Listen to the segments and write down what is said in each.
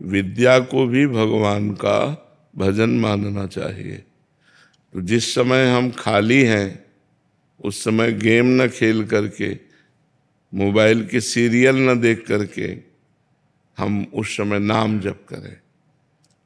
विद्या को भी भगवान का भजन मानना चाहिए। तो जिस समय हम खाली हैं उस समय गेम न खेल करके, मोबाइल के सीरियल न देख करके हम उस समय नाम जप करें,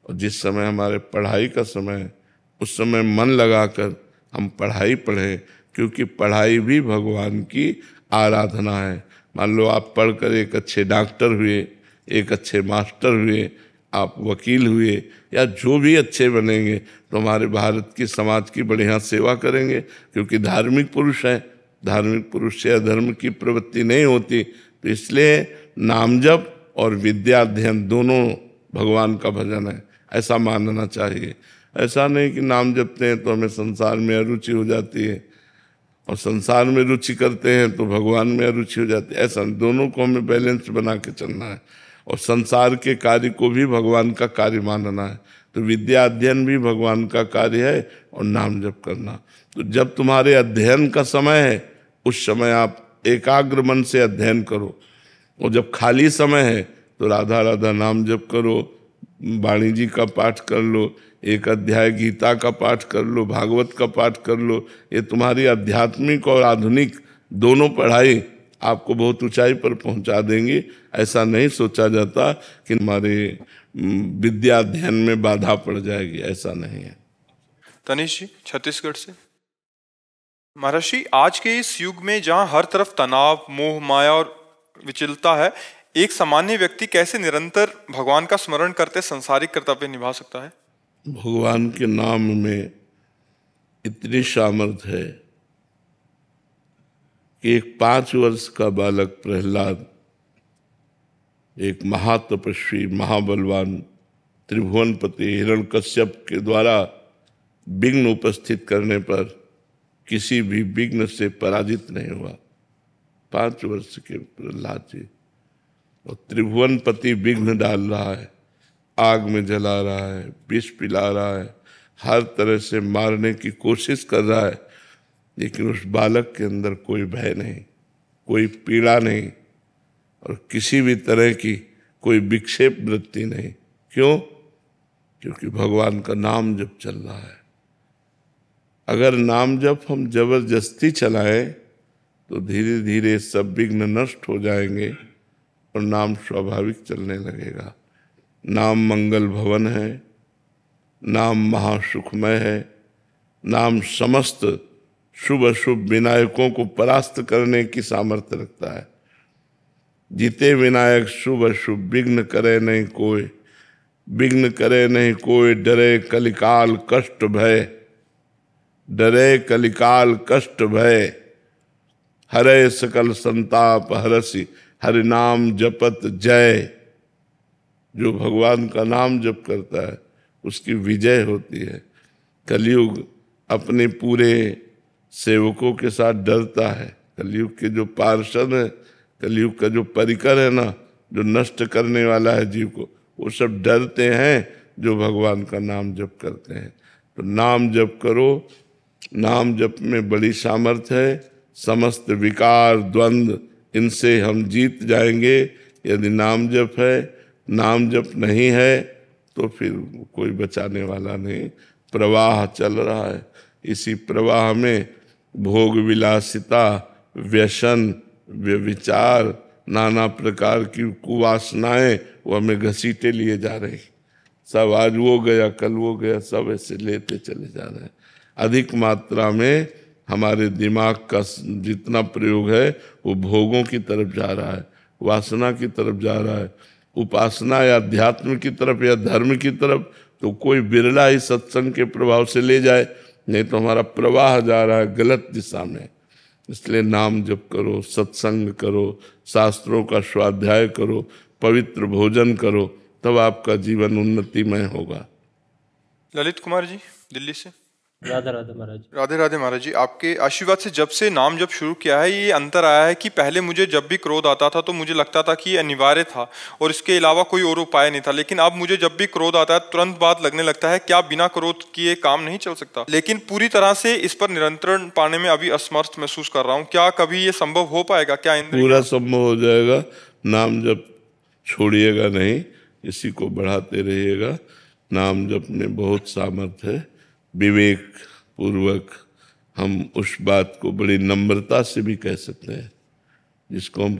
और जिस समय हमारे पढ़ाई का समय है उस समय मन लगाकर हम पढ़ाई पढ़ें, क्योंकि पढ़ाई भी भगवान की आराधना है। मान लो आप पढ़कर एक अच्छे डॉक्टर हुए, एक अच्छे मास्टर हुए, आप वकील हुए, या जो भी अच्छे बनेंगे तो हमारे भारत की समाज की बढ़िया सेवा करेंगे, क्योंकि धार्मिक पुरुष हैं। धार्मिक पुरुष से अधर्म की प्रवृत्ति नहीं होती। तो इसलिए नाम जप और विद्या अध्ययन दोनों भगवान का भजन है, ऐसा मानना चाहिए। ऐसा नहीं कि नाम जपते हैं तो हमें संसार में अरुचि हो जाती है, और संसार में रुचि करते हैं तो भगवान में अरुचि हो जाती है। ऐसा दोनों को हमें बैलेंस बना के चलना है, और संसार के कार्य को भी भगवान का कार्य मानना है। तो विद्या अध्ययन भी भगवान का कार्य है, और नाम जप करना। तो जब तुम्हारे अध्ययन का समय है उस समय आप एकाग्र मन से अध्ययन करो, और जब खाली समय है तो राधा राधा नाम जप करो, वाणी जी का पाठ कर लो, एक अध्याय गीता का पाठ कर लो, भागवत का पाठ कर लो। ये तुम्हारी आध्यात्मिक और आधुनिक दोनों पढ़ाई आपको बहुत ऊंचाई पर पहुंचा देंगी। ऐसा नहीं सोचा जाता कि हमारे विद्या अध्ययन में बाधा पड़ जाएगी, ऐसा नहीं है। तनिष जी छत्तीसगढ़ से। महर्षि, आज के इस युग में जहां हर तरफ तनाव, मोह, माया और विचलता है, एक सामान्य व्यक्ति कैसे निरंतर भगवान का स्मरण करते सांसारिक कर्तव्य निभा सकता है? भगवान के नाम में इतनी सामर्थ्य है कि एक 5 वर्ष का बालक प्रहलाद एक महातपस्वी, महाबलवान त्रिभुवनपति हिरण्यकश्यप के द्वारा विघ्न उपस्थित करने पर किसी भी विघ्न से पराजित नहीं हुआ। 5 वर्ष के प्रहलाद जी, और त्रिभुवनपति विघ्न डाल रहा है, आग में जला रहा है, विष पिला रहा है, हर तरह से मारने की कोशिश कर रहा है, लेकिन उस बालक के अंदर कोई भय नहीं, कोई पीड़ा नहीं, और किसी भी तरह की कोई विक्षेप वृत्ति नहीं। क्यों? क्योंकि भगवान का नाम जप चल रहा है। अगर नाम जप हम जबरदस्ती चलाएं तो धीरे धीरे सब विघ्न नष्ट हो जाएंगे और नाम स्वाभाविक चलने लगेगा। नाम मंगल भवन है, नाम महासुखमय है, नाम समस्त शुभ अशुभ विनायकों को परास्त करने की सामर्थ्य रखता है। जीते विनायक शुभ अशुभ, विघ्न करे नहीं कोई, विघ्न करे नहीं कोई, डरे कलिकाल कष्ट भय, डरे कलिकाल कष्ट भय, हरे सकल संताप हरसि, हरि नाम जपत जय। जो भगवान का नाम जप करता है उसकी विजय होती है। कलयुग अपने पूरे सेवकों के साथ डरता है। कलयुग के जो पार्षद है, कलयुग का जो परिकर है ना, जो नष्ट करने वाला है जीव को, वो सब डरते हैं जो भगवान का नाम जप करते हैं। तो नाम जप करो, नाम जप में बड़ी सामर्थ्य है। समस्त विकार द्वंद्व इनसे हम जीत जाएंगे यदि नाम जप है। नाम जप नहीं है तो फिर कोई बचाने वाला नहीं। प्रवाह चल रहा है, इसी प्रवाह में भोग विलासिता, व्यसन, व्यभिचार, नाना प्रकार की कुवासनाएं वो हमें घसीटे लिए जा रही। सब आज वो गया, कल वो गया, सब ऐसे लेते चले जा रहे हैं। अधिक मात्रा में हमारे दिमाग का जितना प्रयोग है वो भोगों की तरफ जा रहा है, वासना की तरफ जा रहा है। उपासना या अध्यात्म की तरफ या धर्म की तरफ तो कोई बिरला ही सत्संग के प्रभाव से ले जाए, नहीं तो हमारा प्रवाह जा रहा है गलत दिशा में। इसलिए नाम जप करो, सत्संग करो, शास्त्रों का स्वाध्याय करो, पवित्र भोजन करो, तब आपका जीवन उन्नतिमय होगा। ललित कुमार जी दिल्ली से। राधे राधे महाराज। राधे राधे महाराज जी, आपके आशीर्वाद से जब से नाम जप शुरू किया है ये अंतर आया है कि पहले मुझे जब भी क्रोध आता था तो मुझे लगता था कि ये अनिवार्य था और इसके अलावा कोई और उपाय नहीं था, लेकिन अब मुझे जब भी क्रोध आता है तुरंत बात लगने लगता है क्या बिना क्रोध किए काम नहीं चल सकता, लेकिन पूरी तरह से इस पर नियंत्रण पाने में अभी असमर्थ महसूस कर रहा हूँ। क्या कभी ये संभव हो पाएगा? क्या पूरा संभव हो जाएगा। नाम जप छोड़िएगा नहीं, इसी को बढ़ाते रहिएगा। नाम जप में बहुत सामर्थ्य है। विवेक पूर्वक हम उस बात को बड़ी नम्रता से भी कह सकते हैं, जिसको हम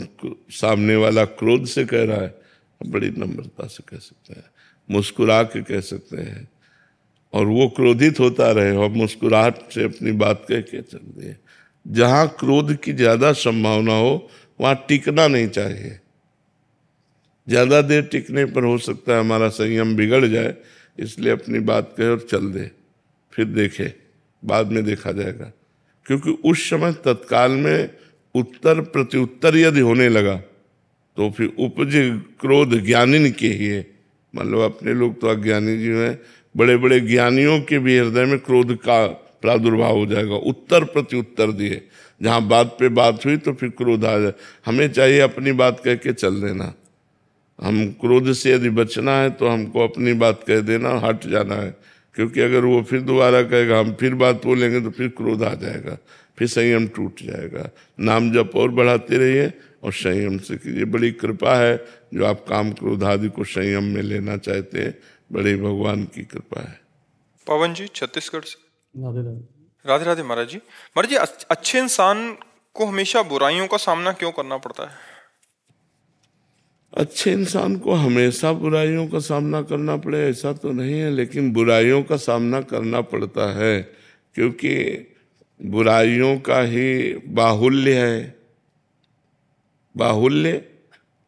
सामने वाला क्रोध से कह रहा है, हम बड़ी नम्रता से कह सकते हैं, मुस्कुरा के कह सकते हैं, और वो क्रोधित होता रहे और मुस्कुराहट से अपनी बात कह के चल दिए। जहाँ क्रोध की ज्यादा संभावना हो वहाँ टिकना नहीं चाहिए। ज्यादा देर टिकने पर हो सकता है हमारा संयम बिगड़ जाए, इसलिए अपनी बात कहे और चल दे, फिर देखे, बाद में देखा जाएगा। क्योंकि उस समय तत्काल में उत्तर प्रत्युत्तर यदि होने लगा तो फिर उपजे क्रोध ज्ञानी के ही है। मतलब अपने लोग तो अज्ञानी जीव हैं, बड़े बड़े ज्ञानियों के भी हृदय में क्रोध का प्रादुर्भाव हो जाएगा। उत्तर प्रत्युत्तर दिए, जहाँ बात पे बात हुई तो फिर क्रोध आ जाए। हमें चाहिए अपनी बात कह के चल देना। हम क्रोध से यदि बचना है तो हमको अपनी बात कह देना, हट जाना है। क्योंकि अगर वो फिर दोबारा कहेगा, हम फिर बात बोलेंगे तो फिर क्रोध आ जाएगा, फिर संयम टूट जाएगा। नाम जप और बढ़ाते रहिए और संयम से कीजिए। बड़ी कृपा है जो आप काम क्रोध आदि को संयम में लेना चाहते हैं, बड़े भगवान की कृपा है। पवन जी छत्तीसगढ़ से। राधे राधे महाराज जी। महाराज जी, अच्छे इंसान को हमेशा बुराइयों का सामना क्यों करना पड़ता है? अच्छे इंसान को हमेशा बुराइयों का सामना करना पड़े ऐसा तो नहीं है, लेकिन बुराइयों का सामना करना पड़ता है क्योंकि बुराइयों का ही बाहुल्य है। बाहुल्य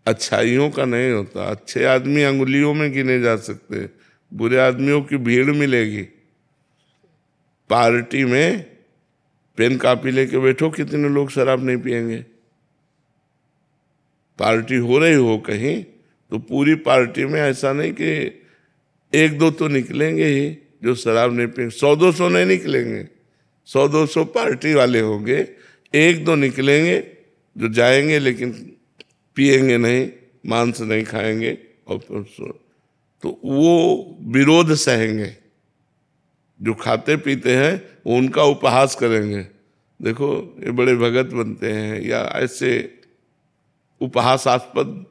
अच्छाइयों का नहीं होता। अच्छे आदमी अंगुलियों में गिने जा सकते हैं, बुरे आदमियों की भीड़ मिलेगी। पार्टी में पेन कापी लेके बैठो, कितने लोग शराब नहीं पिएंगे? पार्टी हो रही हो कहीं तो पूरी पार्टी में ऐसा नहीं कि एक दो तो निकलेंगे ही जो शराब नहीं पिएंगे। 100-200 नहीं निकलेंगे, 100-200 पार्टी वाले होंगे, एक दो निकलेंगे जो जाएंगे लेकिन पिएंगे नहीं, मांस नहीं खाएंगे, और तो वो विरोध सहेंगे। जो खाते पीते हैं वो उनका उपहास करेंगे, देखो ये बड़े भगत बनते हैं, या ऐसे उपहासास्पद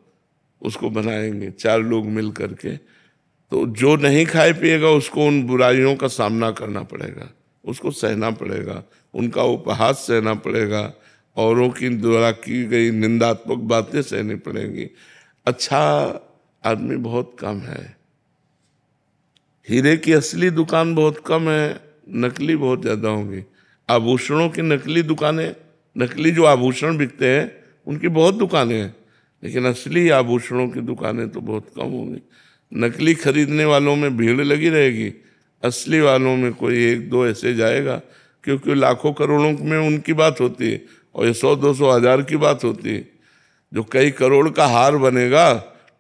उसको बनाएंगे 4 लोग मिल करके। तो जो नहीं खाए पिएगा उसको उन बुराइयों का सामना करना पड़ेगा, उसको सहना पड़ेगा, उनका उपहास सहना पड़ेगा, औरों की द्वारा की गई निंदात्मक बातें सहनी पड़ेंगी। अच्छा आदमी बहुत कम है। हीरे की असली दुकान बहुत कम है, नकली बहुत ज्यादा होंगी। आभूषणों की नकली दुकानें, नकली जो आभूषण बिकते हैं उनकी बहुत दुकानें हैं, लेकिन असली आभूषणों की दुकानें तो बहुत कम होंगी। नकली खरीदने वालों में भीड़ लगी रहेगी, असली वालों में कोई 1-2 ऐसे जाएगा, क्योंकि लाखों करोड़ों में उनकी बात होती है और ये 100-200 हज़ार की बात होती है। जो कई करोड़ का हार बनेगा,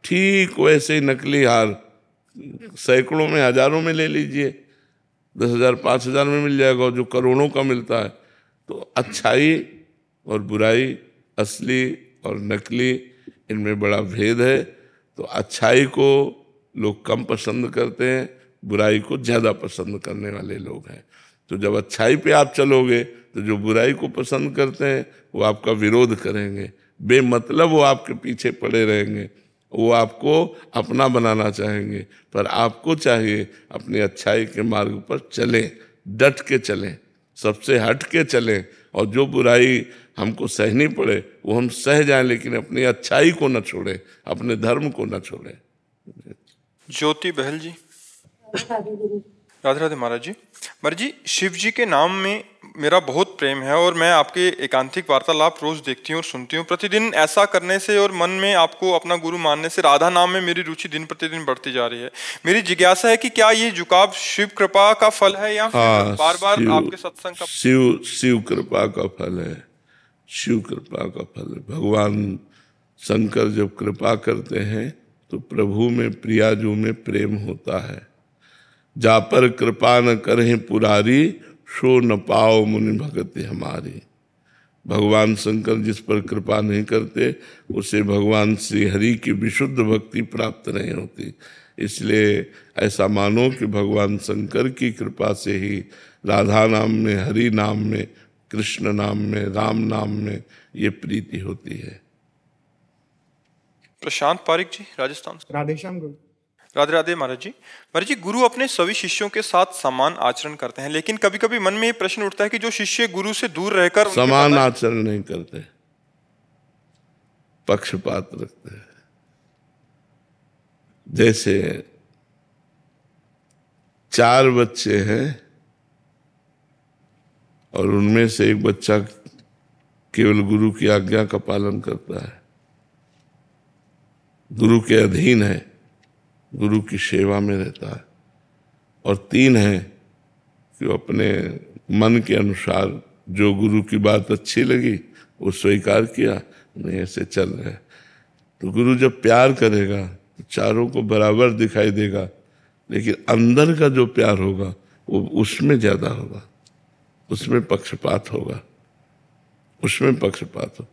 ठीक वैसे ही नकली हार सैकड़ों में, हजारों में ले लीजिए, 10,000 5,000 में मिल जाएगा, और जो करोड़ों का मिलता है। तो अच्छाई और बुराई, असली और नकली, इनमें बड़ा भेद है। तो अच्छाई को लोग कम पसंद करते हैं, बुराई को ज़्यादा पसंद करने वाले लोग हैं। तो जब अच्छाई पे आप चलोगे तो जो बुराई को पसंद करते हैं वो आपका विरोध करेंगे, बेमतलब वो आपके पीछे पड़े रहेंगे, वो आपको अपना बनाना चाहेंगे। पर आपको चाहिए अपनी अच्छाई के मार्ग पर चलें, डट के चलें, सबसे हट के चलें, और जो बुराई हमको सहनी पड़े वो हम सह जाएं, लेकिन अपनी अच्छाई को न छोड़ें, अपने धर्म को न छोड़ें। ज्योति बहल जी। राधे राधे महाराज जी। महाराज जी, शिव जी के नाम में मेरा बहुत प्रेम है और मैं आपके एकांतिक वार्तालाप रोज देखती हूँ और सुनती हूँ। प्रतिदिन ऐसा करने से और मन में आपको अपना गुरु मानने से राधा नाम में मेरी रुचि दिन प्रतिदिन बढ़ती जा रही है। मेरी जिज्ञासा है कि क्या ये झुकाव शिव कृपा का फल है या फिर बार बार आपके सत्संग का? शिव कृपा का फल है, शिव कृपा का फल है। भगवान शंकर जब कृपा करते हैं तो प्रभु में, प्रियाजू में प्रेम होता है। जा पर कृपा न करें पुरारी, सो न पाओ मुनि भगति हमारी। भगवान शंकर जिस पर कृपा नहीं करते उसे भगवान श्री हरि की विशुद्ध भक्ति प्राप्त नहीं होती। इसलिए ऐसा मानो कि भगवान शंकर की कृपा से ही राधा नाम में, हरि नाम में, कृष्ण नाम में, राम नाम में ये प्रीति होती है। प्रशांत पारिक जी, राजस्थान से। राधेश्याम गुरु। राधे राधे महाराज जी। महाराज जी, गुरु अपने सभी शिष्यों के साथ समान आचरण करते हैं, लेकिन कभी कभी मन में ये प्रश्न उठता है कि जो शिष्य गुरु से दूर रहकर समान आचरण नहीं करते, पक्षपात रखते हैं। जैसे 4 बच्चे हैं और उनमें से एक बच्चा केवल गुरु की आज्ञा का पालन करता है, गुरु के अधीन है, गुरु की सेवा में रहता है, और 3 हैं कि वो अपने मन के अनुसार जो गुरु की बात अच्छी लगी वो स्वीकार किया, नहीं ऐसे चल रहे। तो गुरु जब प्यार करेगा तो चारों को बराबर दिखाई देगा, लेकिन अंदर का जो प्यार होगा वो उसमें ज्यादा होगा, उसमें पक्षपात होगा, उसमें पक्षपात हो।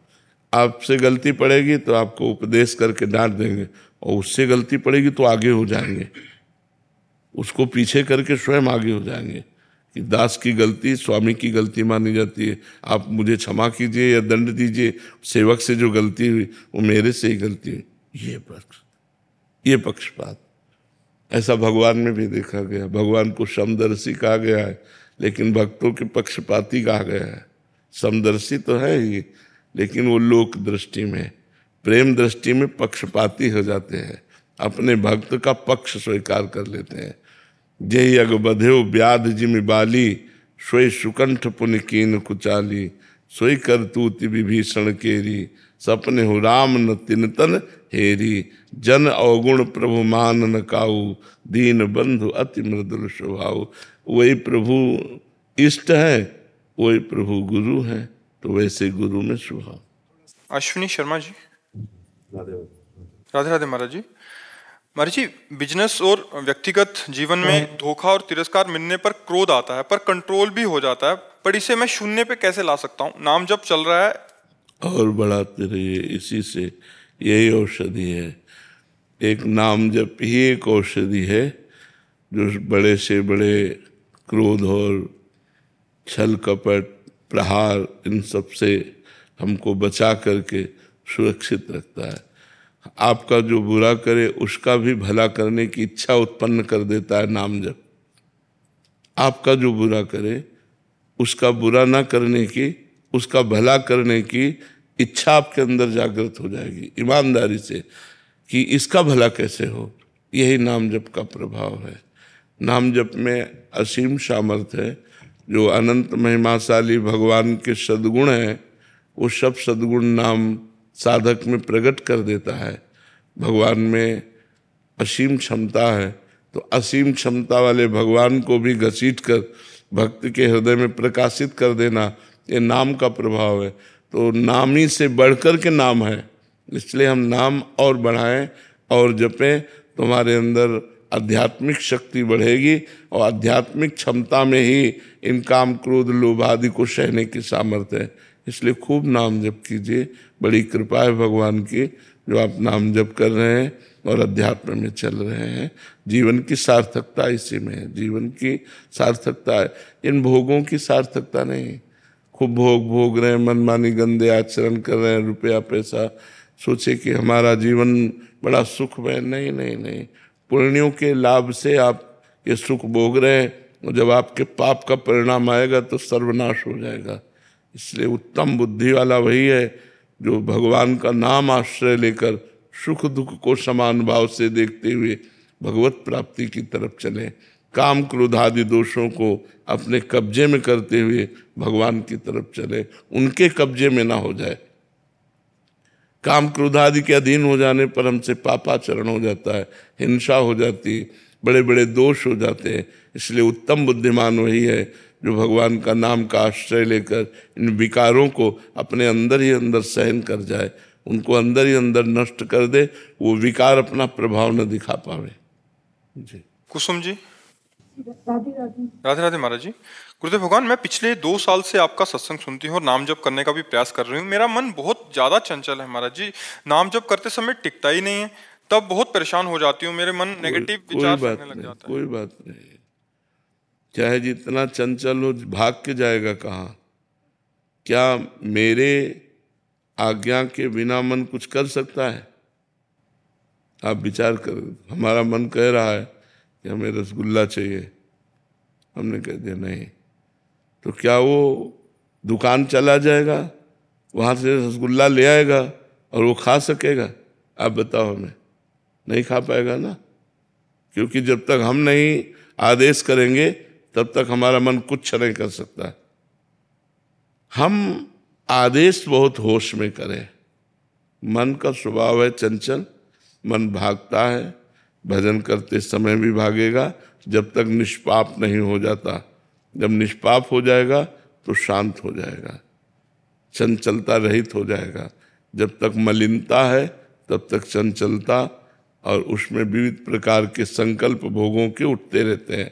आपसे गलती पड़ेगी तो आपको उपदेश करके डांट देंगे, और उससे गलती पड़ेगी तो आगे हो जाएंगे, उसको पीछे करके स्वयं आगे हो जाएंगे कि दास की गलती स्वामी की गलती मानी जाती है, आप मुझे क्षमा कीजिए या दंड दीजिए, सेवक से जो गलती हुई वो मेरे से ही गलती हुई। ये पक्षपात ऐसा भगवान में भी देखा गया। भगवान को समदर्शी कहा गया है, लेकिन भक्तों के पक्षपाती कहा गया है। समदर्शी तो है ही, लेकिन वो लोक दृष्टि में, प्रेम दृष्टि में पक्षपाती हो जाते हैं, अपने भक्त का पक्ष स्वीकार कर लेते हैं। जय अग बध्यो व्याध जिमि बाली, सोई सुकंठ पुनि कीन कुचाली, सोई करतूति विभीषण केरी, सपने हो राम न तिनतन हेरी, जन अवगुण प्रभु मान न काऊ, दीन बंधु अति मृदुल स्वभाव। वही प्रभु इष्ट है, वही प्रभु गुरु है, तो वैसे गुरु में स्वभाव। अश्विनी शर्मा जी। राधे राधे महाराज जी। महाराज जी, बिजनेस और व्यक्तिगत जीवन में धोखा और तिरस्कार मिलने पर क्रोध आता है, पर कंट्रोल भी हो जाता है, पर इसे मैं शून्य पे कैसे ला सकता हूँ? नाम जब चल रहा है और बढ़ाते रहिए, इसी से यही औषधि है। एक नाम जप ही एक औषधि है जो बड़े से बड़े क्रोध और छल कपट प्रहार इन सब से हमको बचा करके सुरक्षित रखता है। आपका जो बुरा करे उसका भी भला करने की इच्छा उत्पन्न कर देता है नाम जप। आपका जो बुरा करे उसका बुरा ना करने की, उसका भला करने की इच्छा आपके अंदर जागृत हो जाएगी ईमानदारी से कि इसका भला कैसे हो। यही नाम जप का प्रभाव है। नाम जप में असीम सामर्थ्य है। जो अनंत महिमाशाली भगवान के सद्गुण हैं वो सब सद्गुण नाम साधक में प्रकट कर देता है। भगवान में असीम क्षमता है, तो असीम क्षमता वाले भगवान को भी घसीट कर भक्त के हृदय में प्रकाशित कर देना, ये नाम का प्रभाव है। तो नाम ही से बढ़कर के नाम है, इसलिए हम नाम और बढ़ाएं और जपें, तुम्हारे अंदर आध्यात्मिक शक्ति बढ़ेगी और आध्यात्मिक क्षमता में ही इन काम क्रोध लोभ आदि को सहने की सामर्थ्य है। इसलिए खूब नाम जप कीजिए। बड़ी कृपा है भगवान की जो आप नाम जप कर रहे हैं और अध्यात्म में चल रहे हैं। जीवन की सार्थकता इसी में है, जीवन की सार्थकता है, इन भोगों की सार्थकता नहीं। खूब भोग भोग रहे हैं, मनमानी गंदे आचरण कर रहे हैं, रुपया पैसा सोचे कि हमारा जीवन बड़ा सुखमय। नहीं नहीं नहीं, पुण्यों के लाभ से आप ये सुख भोग रहे हैं, और जब आपके पाप का परिणाम आएगा तो सर्वनाश हो जाएगा। इसलिए उत्तम बुद्धि वाला वही है जो भगवान का नाम आश्रय लेकर सुख दुख को समान भाव से देखते हुए भगवत प्राप्ति की तरफ चले। काम क्रोध आदि दोषों को अपने कब्जे में करते हुए भगवान की तरफ चले, उनके कब्जे में ना हो जाए। काम क्रोध आदि के अधीन हो जाने पर हमसे पापाचरण हो जाता है, हिंसा हो जाती है, बड़े बड़े दोष हो जाते हैं। इसलिए उत्तम बुद्धिमान वही है जो भगवान का नाम का आश्रय लेकर इन विकारों को अपने अंदर ही अंदर सहन कर जाए, उनको अंदर ही अंदर नष्ट कर दे, वो विकार अपना प्रभाव न दिखा पावे। जी कुसुम जी। राधे राधे महाराज जी। गुरुदेव भगवान, मैं पिछले 2 साल से आपका सत्संग सुनती हूँ और नाम जप करने का भी प्रयास कर रही हूँ। मेरा मन बहुत ज्यादा चंचल है महाराज जी, नाम जप करते समय टिकता ही नहीं है, तब बहुत परेशान हो जाती हूँ, मेरे मन नेगेटिव विचार करने लग जाता है। कोई बात नहीं, चाहे जितना चंचल हो, भाग के जाएगा कहाँ? क्या मेरे आज्ञा के बिना मन कुछ कर सकता है? आप विचार कर, हमारा मन कह रहा है कि हमें रसगुल्ला चाहिए, हमने कह दिया नहीं, तो क्या वो दुकान चला जाएगा, वहाँ से रसगुल्ला ले आएगा और वो खा सकेगा? आप बताओ हमें, नहीं खा पाएगा ना, क्योंकि जब तक हम नहीं आदेश करेंगे तब तक हमारा मन कुछ नहीं कर सकता। हम आदेश बहुत होश में करें। मन का स्वभाव है चंचल, मन भागता है, भजन करते समय भी भागेगा जब तक निष्पाप नहीं हो जाता। जब निष्पाप हो जाएगा तो शांत हो जाएगा, चंचलता रहित हो जाएगा। जब तक मलिनता है तब तक चंचलता और उसमें विविध प्रकार के संकल्प भोगों के उठते रहते हैं।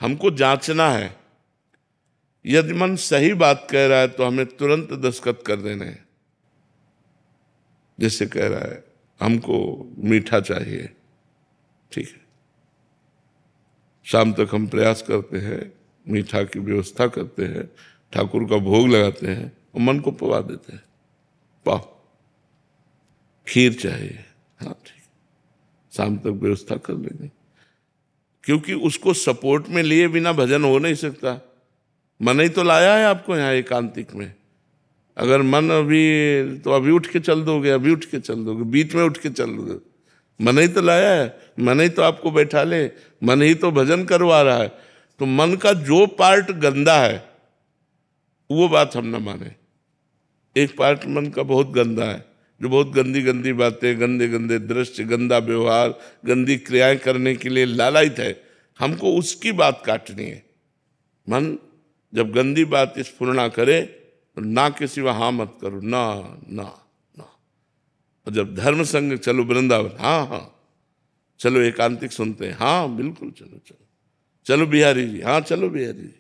हमको जांचना है, यदि मन सही बात कह रहा है तो हमें तुरंत दस्तखत कर देने हैं। जैसे कह रहा है हमको मीठा चाहिए, ठीक है, शाम तक हम प्रयास करते हैं, मीठा की व्यवस्था करते हैं, ठाकुर का भोग लगाते हैं और मन को पवा देते हैं, पाओ खीर चाहिए, हाँ ठीक, शाम तक व्यवस्था कर लेंगे। क्योंकि उसको सपोर्ट में लिए बिना भजन हो नहीं सकता। मन ही तो लाया है आपको यहाँ एकांतिक में। अगर मन अभी तो अभी उठ के चल दोगे, अभी उठ के चल दोगे, बीच में उठ के चल दोगे, मन ही तो लाया है, मन ही तो आपको बैठा ले, मन ही तो भजन करवा रहा है। तो मन का जो पार्ट गंदा है वो बात हम न माने। एक पार्ट मन का बहुत गंदा है, जो बहुत गंदी गंदी बातें, गंदे गंदे दृश्य, गंदा व्यवहार, गंदी क्रियाएं करने के लिए लालायित है, हमको उसकी बात काटनी है। मन जब गंदी बात स्फुरना करे तो ना के सिवा हाँ मत करो, ना ना ना। और जब धर्म संग चलो वृंदावन, हाँ हाँ चलो एकांतिक सुनते हैं, हाँ बिल्कुल चलो चलो, चलो बिहारी जी, हाँ चलो बिहारी जी।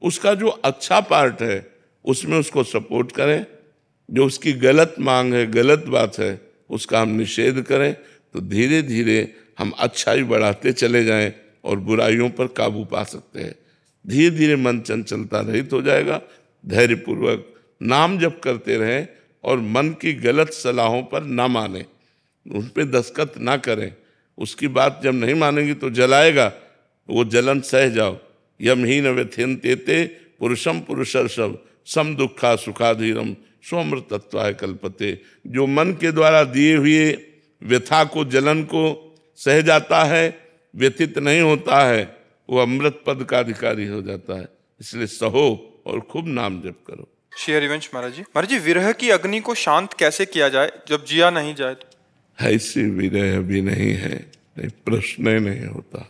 उसका जो अच्छा पार्ट है उसमें उसको सपोर्ट करें, जो उसकी गलत मांग है, गलत बात है, उसका हम निषेध करें, तो धीरे धीरे हम अच्छाई बढ़ाते चले जाएं और बुराइयों पर काबू पा सकते हैं। धीरे धीरे मन चंचलता रहित हो जाएगा। धैर्यपूर्वक नाम जप करते रहें और मन की गलत सलाहों पर ना माने, उन पर दस्तखत ना करें। उसकी बात जब नहीं मानेंगी तो जलाएगा, वो जलन सह जाओ। यमहीन व्यथ्यन्ते पुरुषम पुरुषर्षभ सम दुखा सुखाधीरम स्वमृतत्वाय कल्पते। जो मन के द्वारा दिए हुए व्यथा को, जलन को सह जाता है, व्यथित नहीं होता है, वो अमृत पद का अधिकारी हो जाता है। इसलिए सहो और खूब नाम जप करो। श्री हरिवंश महाराज जी, विरह की अग्नि को शांत कैसे किया जाए जब जिया नहीं जाए तो? ऐसी विरह अभी नहीं है, नहीं, प्रश्न ही नहीं होता।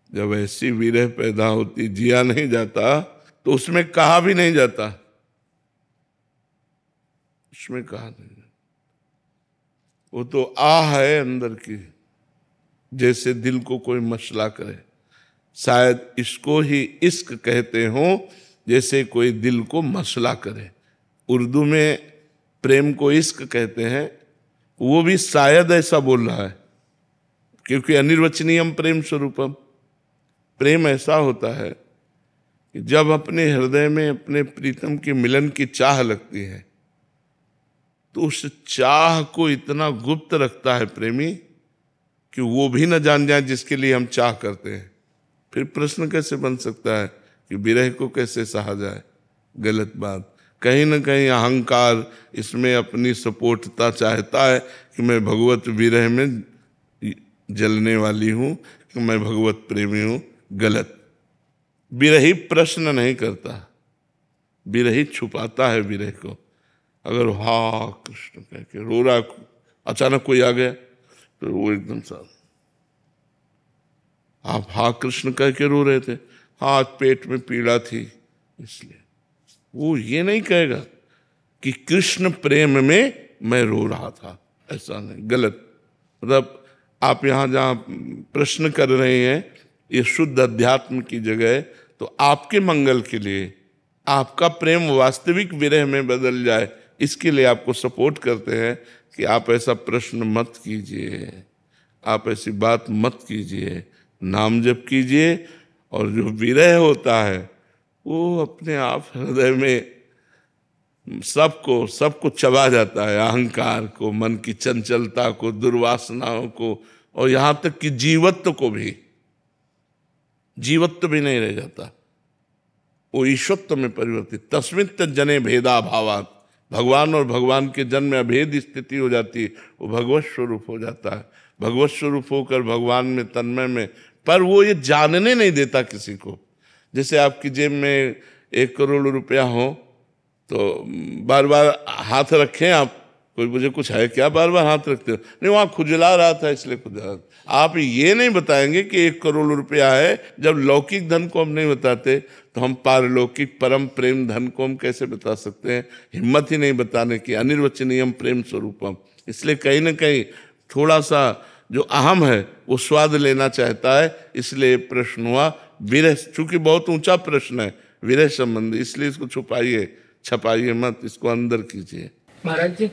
जब ऐसी विरह पैदा होती, जिया नहीं जाता, तो उसमें कहा भी नहीं जाता, उसमें कहा नहीं जाता। वो तो आह है अंदर की, जैसे दिल को कोई मसला करे। शायद इसको ही इश्क कहते हो, जैसे कोई दिल को मसला करे। उर्दू में प्रेम को इश्क कहते हैं, वो भी शायद ऐसा बोल रहा है, क्योंकि अनिर्वचनीयम प्रेम स्वरूपम। प्रेम ऐसा होता है कि जब अपने हृदय में अपने प्रीतम के मिलन की चाह लगती है, तो उस चाह को इतना गुप्त रखता है प्रेमी कि वो भी न जान जाए जिसके लिए हम चाह करते हैं। फिर प्रश्न कैसे बन सकता है कि विरह को कैसे सहा जाए? गलत बात। कहीं न कहीं अहंकार इसमें अपनी सपोर्टता चाहता है कि मैं भगवत विरह में जलने वाली हूँ, कि मैं भगवत प्रेमी हूँ। गलत। विरही प्रश्न नहीं करता, विरही छुपाता है विरह को। अगर हा कृष्ण कह के रो रहा, अचानक कोई आ गया तो वो एकदम सा, आप हा कृष्ण कह के रो रहे थे, हाँ आज पेट में पीड़ा थी इसलिए। वो ये नहीं कहेगा कि कृष्ण प्रेम में मैं रो रहा था, ऐसा नहीं। गलत। मतलब आप यहाँ जहाँ प्रश्न कर रहे हैं, ये शुद्ध अध्यात्म की जगह, तो आपके मंगल के लिए, आपका प्रेम वास्तविक विरह में बदल जाए, इसके लिए आपको सपोर्ट करते हैं कि आप ऐसा प्रश्न मत कीजिए, आप ऐसी बात मत कीजिए, नाम जप कीजिए। और जो विरह होता है वो अपने आप हृदय में सबको चबा जाता है, अहंकार को, मन की चंचलता को, दुर्वासनाओं को, और यहां तक कि जीवत्व को भी, जीवत्व भी नहीं रह जाता, वो ईश्वत्व में परिवर्तित। तस्मित् जने भेदा भावात्, भगवान और भगवान के जन में अभेद स्थिति हो जाती है, वो भगवत स्वरूप हो जाता है। भगवत स्वरूप होकर भगवान में, तन्मय में, पर वो ये जानने नहीं देता किसी को। जैसे आपकी जेब में 1 करोड़ रुपया हो तो बार बार हाथ रखें आप, कोई मुझे कुछ है क्या बार बार हाथ रखते हो? नहीं, वहां खुजला रहा था इसलिए खुजला। आप ये नहीं बताएंगे कि 1 करोड़ रुपया है। जब लौकिक धन को हम नहीं बताते तो हम पारलौकिक परम प्रेम धन को हम कैसे बता सकते हैं? हिम्मत ही नहीं बताने की। अनिर्वचनीयम प्रेम स्वरूपम। इसलिए कहीं ना कहीं थोड़ा सा जो अहम है वो स्वाद लेना चाहता है, इसलिए प्रश्न हुआ विरह। चूंकि बहुत ऊंचा प्रश्न है विरह संबंधी, इसलिए इसको छुपाइए, छपाइए मत, इसको अंदर कीजिए। महाराज जी,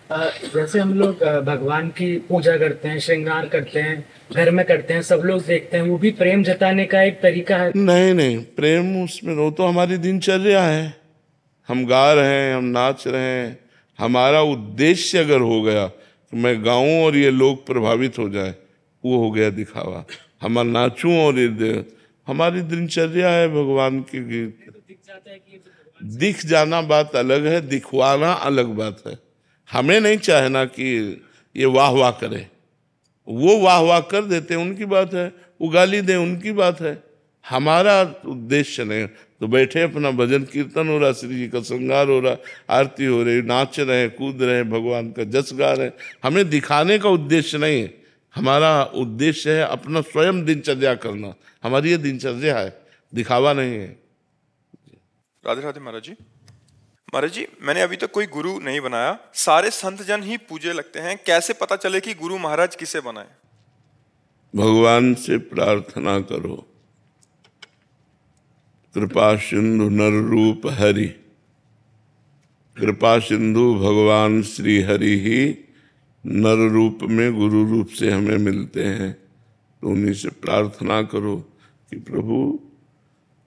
जैसे हम लोग भगवान की पूजा करते हैं, श्रृंगार करते हैं, घर में करते हैं, सब लोग देखते हैं, वो भी प्रेम जताने का एक तरीका है? नहीं, प्रेम उसमें वो तो हमारी दिनचर्या है। हम गा रहे हैं, हम नाच रहे हैं, हमारा उद्देश्य अगर हो गया कि मैं गाऊं और ये लोग प्रभावित हो जाए, वो हो गया दिखावा। हम नाचूं और ये हमारी दिनचर्या है भगवान की गीत। दिख जाना बात अलग है, दिखवाना अलग बात है। हमें नहीं चाहना कि ये वाह वाह करे, वो वाह वाह कर देते उनकी बात है, वो गाली दे उनकी बात है, हमारा उद्देश्य नहीं। तो बैठे अपना भजन कीर्तन हो रहा, श्री जी का श्रृंगार हो रहा, आरती हो रही, नाच रहे, कूद रहे, भगवान का जस गा रहे। हमें दिखाने का उद्देश्य नहीं है, हमारा उद्देश्य है अपना स्वयं दिनचर्या करना। हमारी ये दिनचर्या है, दिखावा नहीं है। राधे राधे महाराज जी। महाराज जी, मैंने अभी तक कोई गुरु नहीं बनाया, सारे संत जन ही पूजे लगते हैं, कैसे पता चले कि गुरु महाराज किसे बनाए? भगवान से प्रार्थना करो। कृपा सिंधु नर रूप हरि, कृपा सिंधु भगवान श्री हरि ही नर रूप में गुरु रूप से हमें मिलते हैं। तो उन्हीं से प्रार्थना करो कि प्रभु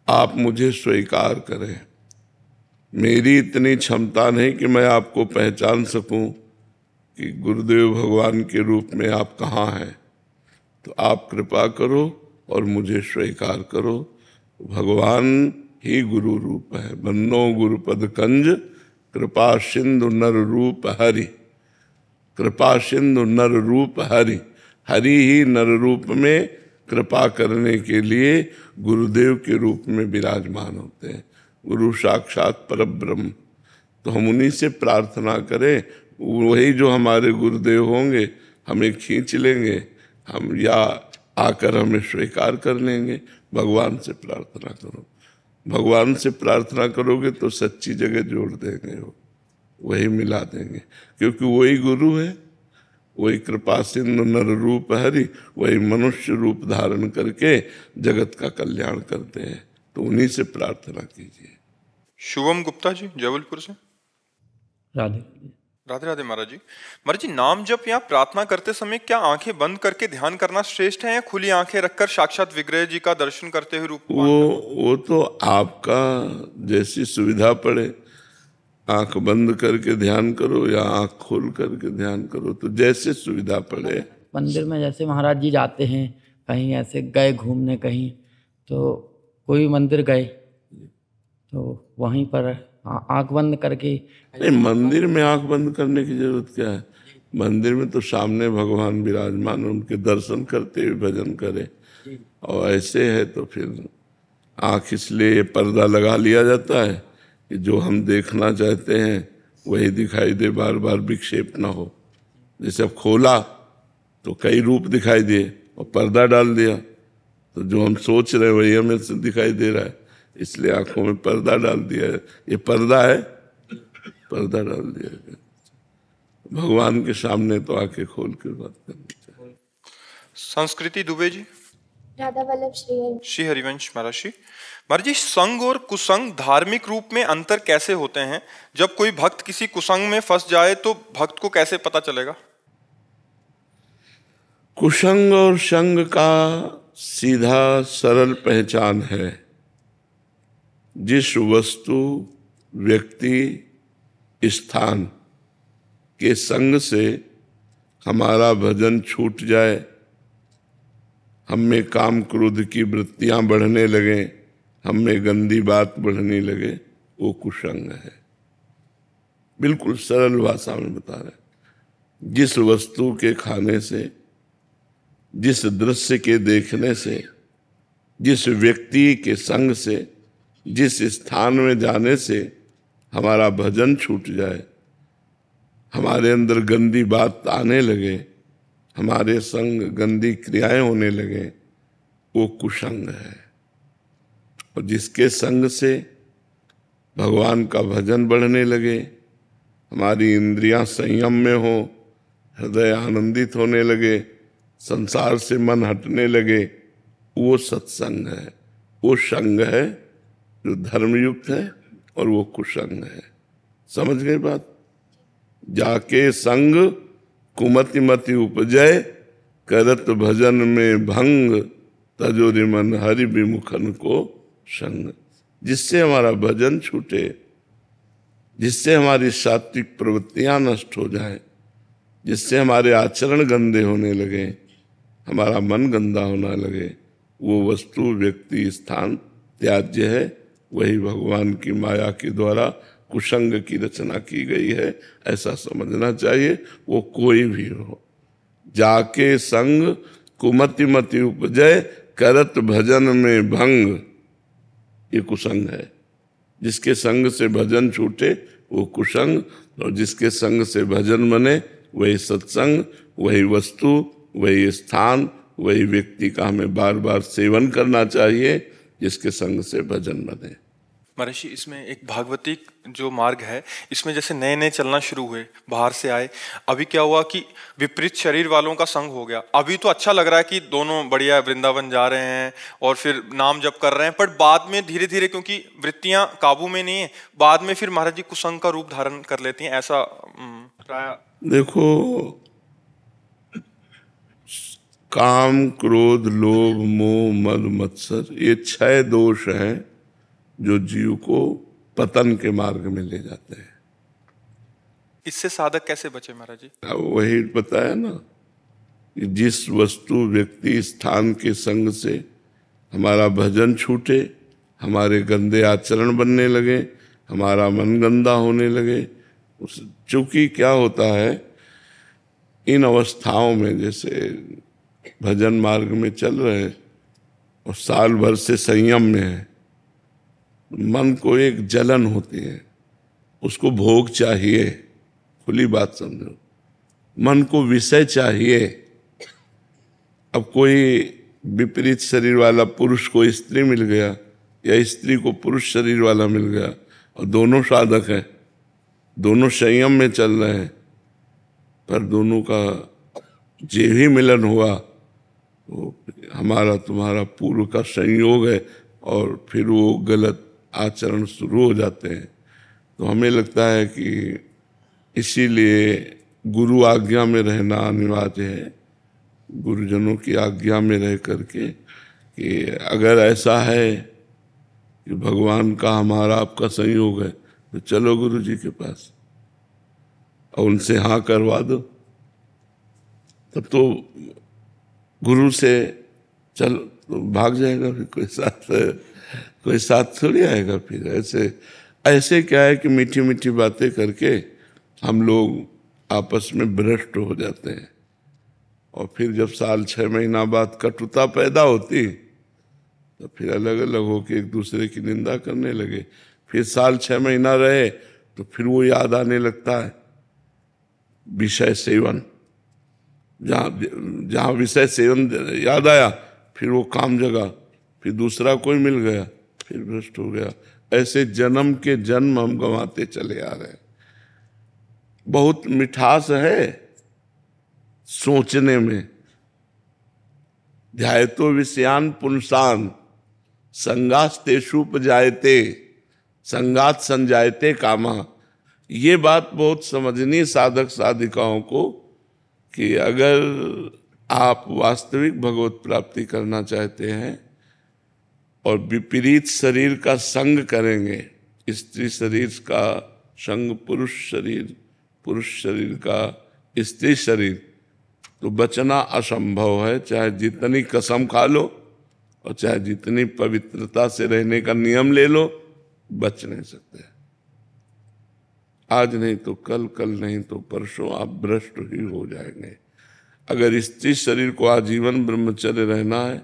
आप मुझे स्वीकार करें। मेरी इतनी क्षमता नहीं कि मैं आपको पहचान सकूं कि गुरुदेव भगवान के रूप में आप कहाँ हैं, तो आप कृपा करो और मुझे स्वीकार करो। भगवान ही गुरु रूप है। बन्नो गुरुपद कंज, कृपा सिंधु नर रूप हरि, कृपा सिंधु नर रूप हरि। हरि ही नर रूप में कृपा करने के लिए गुरुदेव के रूप में विराजमान होते हैं। गुरु साक्षात परब्रह्म। तो हम उन्हीं से प्रार्थना करें, वही जो हमारे गुरुदेव होंगे हमें खींच लेंगे, हम या आकर हमें स्वीकार कर लेंगे। भगवान से प्रार्थना करो। भगवान से प्रार्थना करोगे तो सच्ची जगह जोड़ देंगे, वही मिला देंगे, क्योंकि वही गुरु है, वही कृपा सिंधु नर रूप हरि, वही मनुष्य रूप धारण करके जगत का कल्याण करते हैं। तो उन्हीं से प्रार्थना कीजिए। शुभम गुप्ता जी, जबलपुर से। राधे राधे राधे महाराज जी। महाराज जी, नाम जप या प्रार्थना करते समय क्या आंखें बंद करके ध्यान करना श्रेष्ठ है या खुली आंखें रखकर साक्षात विग्रह जी का दर्शन करते हुए रूप? वो तो आपका जैसी सुविधा पड़े, आंख बंद करके ध्यान करो या आंख खोल करके ध्यान करो, तो जैसे सुविधा पड़े। मंदिर में जैसे महाराज जी जाते हैं, कहीं ऐसे गए घूमने कहीं, तो कोई मंदिर गए तो वहीं पर आंख बंद करके। नहीं, मंदिर में आंख बंद करने की जरूरत क्या है? मंदिर में तो सामने भगवान विराजमान, उनके दर्शन करते हुए भजन करें। और ऐसे है तो फिर आंख इसलिए पर्दा लगा लिया जाता है कि जो हम देखना चाहते हैं वही दिखाई दे, बार बार विक्षेप ना हो। जैसे अब खोला तो कई रूप दिखाई दिए और पर्दा डाल दिया, तो जो हम सोच रहे हैं वही हमें दिखाई दे रहा है, इसलिए आंखों में पर्दा डाल दिया है। ये पर्दा है, पर्दा डाल दिया है। भगवान के सामने तो आंखें खोल कर बात करनी चाहिए। संस्कृति दुबे जी। राधा वल्लभ श्री हरिवंश महाराज जी। महाराज जी, संग और कुसंग धार्मिक रूप में अंतर कैसे होते हैं? जब कोई भक्त किसी कुसंग में फंस जाए तो भक्त को कैसे पता चलेगा? कुसंग और संग का सीधा सरल पहचान है, जिस वस्तु, व्यक्ति स्थान के संग से हमारा भजन छूट जाए, हम में काम क्रोध की वृत्तियां बढ़ने लगे, हम में गंदी बात बढ़ने लगे, वो कुसंग है। बिल्कुल सरल भाषा में बता रहे हैं। जिस वस्तु के खाने से, जिस दृश्य के देखने से, जिस व्यक्ति के संग से, जिस स्थान में जाने से हमारा भजन छूट जाए, हमारे अंदर गंदी बात आने लगे, हमारे संग गंदी क्रियाएं होने लगे, वो कुसंग है। और जिसके संग से भगवान का भजन बढ़ने लगे, हमारी इंद्रियां संयम में हो, हृदय आनंदित होने लगे, संसार से मन हटने लगे, वो सत्संग है। वो संग है जो धर्मयुक्त है और वो कुसंग है। समझ गए बात? जाके संग कुमति मति उपजय, करत भजन में भंग, तजोरि मन हरि विमुखन को संग। जिससे हमारा भजन छूटे, जिससे हमारी सात्विक प्रवृत्तियां नष्ट हो जाए, जिससे हमारे आचरण गंदे होने लगे, हमारा मन गंदा होने लगे, वो वस्तु व्यक्ति स्थान त्याज्य है। वही भगवान की माया के द्वारा कुसंग की रचना की गई है, ऐसा समझना चाहिए। वो कोई भी हो, जाके संग कुमति मति उपजय, करत भजन में भंग, ये कुसंग है। जिसके संग से भजन छूटे वो कुसंग, और जिसके संग से भजन बने वही सत्संग, वही वस्तु, वही स्थान, वही व्यक्ति का हमें बार बार सेवन करना चाहिए, जिसके संग से भजन बने। महर्षि, इसमें एक भागवतिक जो मार्ग है, इसमें जैसे नए नए चलना शुरू हुए, बाहर से आए, अभी क्या हुआ कि विपरीत शरीर वालों का संग हो गया। अभी तो अच्छा लग रहा है कि दोनों बढ़िया वृंदावन जा रहे हैं और फिर नाम जप कर रहे हैं, पर बाद में धीरे धीरे, क्योंकि वृत्तियां काबू में नहीं है, बाद में फिर महाराज जी कुसंग का रूप धारण कर लेती हैं, ऐसा प्राय। देखो, काम क्रोध लोभ मोह मद मत्सर, ये 6 दोष हैं जो जीव को पतन के मार्ग में ले जाते हैं। इससे साधक कैसे बचे महाराज जी? वही बताया ना कि जिस वस्तु व्यक्ति स्थान के संग से हमारा भजन छूटे, हमारे गंदे आचरण बनने लगे, हमारा मन गंदा होने लगे। चूंकि क्या होता है, इन अवस्थाओं में जैसे भजन मार्ग में चल रहे हैं और साल भर से संयम में है, मन को एक जलन होती है, उसको भोग चाहिए। खुली बात समझो, मन को विषय चाहिए। अब कोई विपरीत शरीर वाला पुरुष को स्त्री मिल गया, या स्त्री को पुरुष शरीर वाला मिल गया, और दोनों साधक हैं, दोनों संयम में चल रहे हैं, पर दोनों का जे भी मिलन हुआ वो हमारा तुम्हारा पूर्व का संयोग है, और फिर वो गलत आचरण शुरू हो जाते हैं। तो हमें लगता है कि इसीलिए गुरु आज्ञा में रहना अनिवार्य है, गुरुजनों की आज्ञा में रह करके, कि अगर ऐसा है कि भगवान का हमारा आपका संयोग है तो चलो गुरु जी के पास और उनसे हाँ करवा दो। तब तो गुरु से चल तो भाग जाएगा, फिर कोई साथ थोड़ी आएगा। फिर ऐसे क्या है कि मीठी मीठी बातें करके हम लोग आपस में भ्रष्ट हो जाते हैं, और फिर जब साल 6 महीना बाद कटुता पैदा होती तो फिर अलग अलग होकर एक दूसरे की निंदा करने लगे। फिर साल 6 महीना रहे तो फिर वो याद आने लगता है विषय सेवन, जहाँ विषय सेवन याद आया फिर वो काम जगा, फिर दूसरा कोई मिल गया, फिर भ्रष्ट हो गया। ऐसे जन्म के जन्म हम गंवाते चले आ रहे हैं। बहुत मिठास है सोचने में। ध्यायतो विषयान पुंसान संगास्तेषुपजायते संगात संजायते कामा। ये बात बहुत समझनी साधक साधिकाओं को कि अगर आप वास्तविक भगवत प्राप्ति करना चाहते हैं और विपरीत शरीर का संग करेंगे, स्त्री शरीर का संग पुरुष शरीर का स्त्री शरीर, तो बचना असंभव है। चाहे जितनी कसम खा लो और चाहे जितनी पवित्रता से रहने का नियम ले लो, बच नहीं सकते। आज नहीं तो कल, कल नहीं तो परसों आप भ्रष्ट ही हो जाएंगे। अगर स्त्री शरीर को आजीवन ब्रह्मचर्य रहना है